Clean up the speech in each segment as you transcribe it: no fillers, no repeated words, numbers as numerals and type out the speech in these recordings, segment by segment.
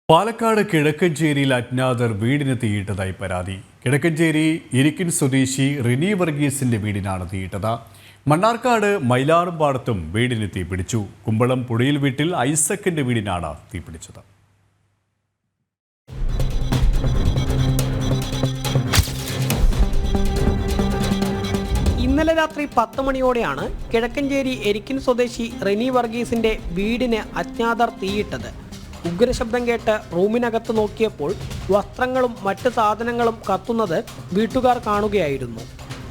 പാലക്കാട് കിഴക്കഞ്ചേരിയിൽ അജ്ഞാതർ വീടിന് തീയിട്ടതായി പരാതി. കിഴക്കഞ്ചേരി ഇരിക്കിൻ സ്വദേശി റിനി വർഗീസിന്റെ വീടിനാണ് തീയിട്ടത്. മണ്ണാർക്കാട് മൈലാറുംപാടത്തും വീടിന് തീപിടിച്ചു. കുമ്പളം പുഴയിൽ വീട്ടിൽ ഐസക്കിന്റെ വീടിനാണ് തീപിടിച്ചത്. ഇന്നലെ രാത്രി 10 മണിയോടെയാണ് കിഴക്കഞ്ചേരി എരിക്കിൻ സ്വദേശി റിനി വർഗീസിന്റെ വീടിന് അജ്ഞാതർ തീയിട്ടത്. ഉഗ്രശബ്ദം കേട്ട് റൂമിനകത്ത് നോക്കിയപ്പോൾ വസ്ത്രങ്ങളും മറ്റ് സാധനങ്ങളും കത്തുന്നത് വീട്ടുകാർ കാണുകയായിരുന്നു.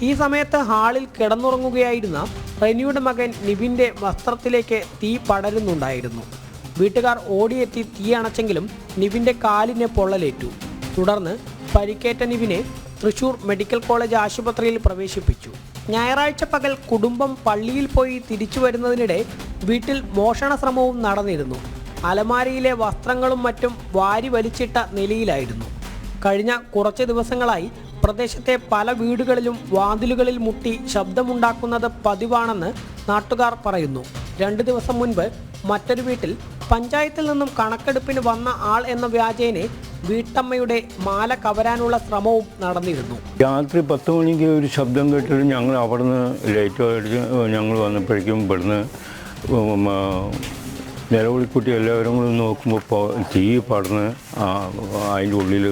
ഈ സമയത്ത് ഹാളിൽ കിടന്നുറങ്ങുകയായിരുന്ന റെനിയുടെ മകൻ നിവിൻ്റെ വസ്ത്രത്തിലേക്ക് തീ പടരുന്നുണ്ടായിരുന്നു. വീട്ടുകാർ ഓടിയെത്തി തീ അണച്ചെങ്കിലും നിവിൻ്റെ കാലിന് പൊള്ളലേറ്റു. തുടർന്ന് പരിക്കേറ്റ നിവിനെ തൃശൂർ മെഡിക്കൽ കോളേജ് ആശുപത്രിയിൽ പ്രവേശിപ്പിച്ചു. ഞായറാഴ്ച പകൽ കുടുംബം പള്ളിയിൽ പോയി തിരിച്ചു വരുന്നതിനിടെ വീട്ടിൽ മോഷണ ശ്രമവും നടന്നിരുന്നു. അലമാരയിലെ വസ്ത്രങ്ങളും മറ്റും വാരി വലിച്ചിട്ട നിലയിലായിരുന്നു. കഴിഞ്ഞ കുറച്ച് ദിവസങ്ങളായി പ്രദേശത്തെ പല വീടുകളിലും വാതിലുകളിൽ മുട്ടി ശബ്ദമുണ്ടാക്കുന്നത് പതിവാണെന്ന് നാട്ടുകാർ പറയുന്നു. 2 ദിവസം മുൻപ് മറ്റൊരു വീട്ടിൽ പഞ്ചായത്തിൽ നിന്നും കണക്കെടുപ്പിന് വന്ന ആൾ എന്ന വ്യാജേനെ വീട്ടമ്മയുടെ മാല കവരാനുള്ള ശ്രമവും നടന്നിരുന്നു. രാത്രി 10 മണിക്ക് ഒരു ശബ്ദം കേട്ടിട്ട് ഞങ്ങൾ അവിടുന്ന് ലൈറ്റ് അടിച്ച് ഞങ്ങൾ വന്നപ്പോഴേക്കും ഇവിടുന്ന് നിലവിളിക്കുട്ടി എല്ലാവരും കൂടി നോക്കുമ്പോൾ തീ പടർന്ന് അതിൻ്റെ ഉള്ളിൽ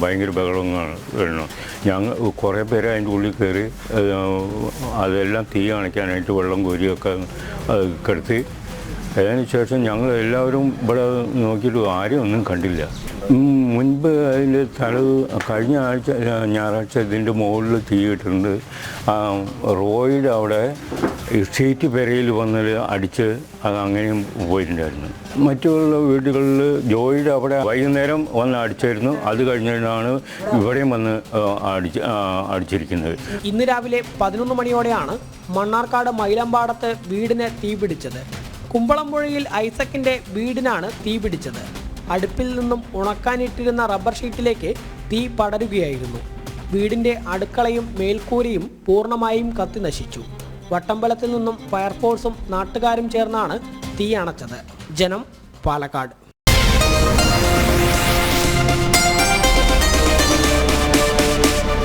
ഭയങ്കര ബഹളങ്ങളാണ് വരുന്നത്. ഞങ്ങൾ കുറേ പേര് അതിൻ്റെ ഉള്ളിൽ കയറി അതെല്ലാം തീ അണയ്ക്കാനായിട്ട് വെള്ളം കോരിയൊക്കെ കിടത്തി. അതിനുശേഷം ഞങ്ങൾ എല്ലാവരും ഇവിടെ നോക്കിയിട്ട് ആരും ഒന്നും കണ്ടില്ല. മുൻപ് അതിൻ്റെ കഴിഞ്ഞ ആഴ്ച ഞായറാഴ്ച ഇതിൻ്റെ മുകളിൽ തീയിട്ടുണ്ട്. റോയുടെ അവിടെ ഷീറ്റ് പെരയിൽ വന്ന് അടിച്ച് അത് അങ്ങനെയും പോയിട്ടുണ്ടായിരുന്നു. മറ്റുള്ള വീടുകളിൽ ജോയിയുടെ അവിടെ വൈകുന്നേരം വന്ന് അടിച്ചായിരുന്നു. അത് കഴിഞ്ഞാണ് ഇവിടെയും വന്ന് അടിച്ചിരിക്കുന്നത്. ഇന്ന് രാവിലെ 11 മണിയോടെയാണ് മണ്ണാർക്കാട് മൈലമ്പാടത്ത് വീടിന് തീപിടിച്ചത്. കുമ്പളംപുഴയിൽ ഐസക്കിന്റെ വീടിനാണ് തീപിടിച്ചത്. അടുപ്പിൽ നിന്നും ഉണക്കാനിട്ടിരുന്ന റബ്ബർ ഷീറ്റിലേക്ക് തീ പടരുകയായിരുന്നു. വീടിന്റെ അടുക്കളയും മേൽക്കൂരയും പൂർണ്ണമായും കത്തി നശിച്ചു. വട്ടമ്പലത്തിൽ നിന്നും ഫയർഫോഴ്സും നാട്ടുകാരും ചേർന്നാണ് തീ അണച്ചത്. ജനം, പാലക്കാട്.